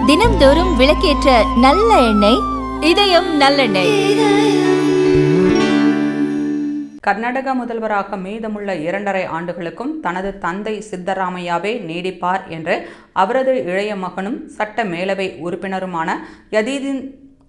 தினம்தோறும் விளக்கேற்ற நல்ல எண்ணெய் இதயம் நல்லெண்ணெய். கர்நாடக முதல்வராக மீதமுள்ள 2.5 ஆண்டுகளுக்கும் தனது தந்தை சித்தராமையாவே நீடிப்பார் என்று அவரது இளைய மகனும் சட்ட மேலவை உறுப்பினருமான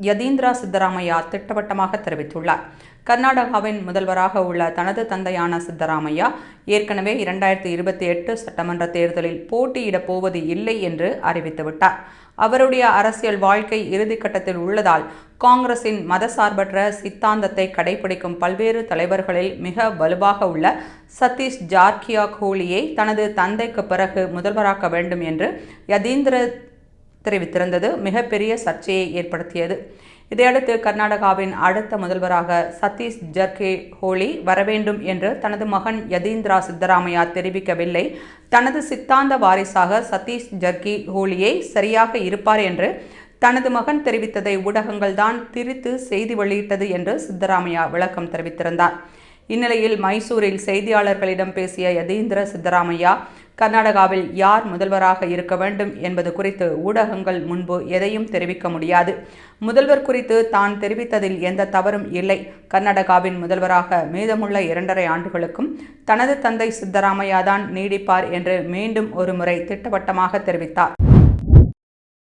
யதீந்திரா சித்தராமையா திட்டவட்டமாக தெரிவித்துள்ளார். கர்நாடகாவின் முதல்வராக உள்ள தனது தந்தையான சித்தராமையா ஏற்கனவே 2028 சட்டமன்ற தேர்தலில் போட்டியிடப் போவது இல்லை என்று அறிவித்துவிட்டார். அவருடைய அரசியல் வாழ்க்கை இறுதிக்கட்டத்தில் உள்ளதால் காங்கிரசின் மதசார்பற்ற சித்தாந்தத்தை கடைபிடிக்கும் பல்வேறு தலைவர்களில் மிக வலுவாக உள்ள சதீஷ் ஜார்கிஹோலியை தனது தந்தைக்கு பிறகு முதல்வராக்க வேண்டும் என்று யதீந்திர தெரிவித்திருந்தது மிகப்பெரிய சர்ச்சையை ஏற்படுத்தியது. இதையடுத்து கர்நாடகாவின் அடுத்த முதல்வராக சதீஷ் ஜார்கிஹோலி வரவேண்டும் என்று தனது மகன் யதீந்திரா சித்தராமையா தெரிவிக்கவில்லை. தனது சித்தாந்த வாரிசாக சதீஷ் ஜார்கிஹோலியே சரியாக இருப்பார் என்று தனது மகன் தெரிவித்ததை ஊடகங்கள் தான் திரித்து செய்தி வெளியிட்டது என்று சித்தராமையா விளக்கம் தெரிவித்திருந்தார். இந்நிலையில் மைசூரில் செய்தியாளர்களிடம் பேசிய யதீந்திர சித்தராமையா கர்நாடகாவில் யார் முதல்வராக இருக்க வேண்டும் என்பது குறித்து ஊடகங்கள் முன்பு எதையும் தெரிவிக்க முடியாது. முதல்வர் குறித்து தான் தெரிவித்ததில் எந்த தவறும் இல்லை. கர்நாடகாவின் முதல்வராக மீதமுள்ள 2.5 ஆண்டுகளுக்கும் தனது தந்தை சித்தராமையா தான் நீடிப்பார் என்று மீண்டும் ஒருமுறை திட்டவட்டமாக தெரிவித்தார்.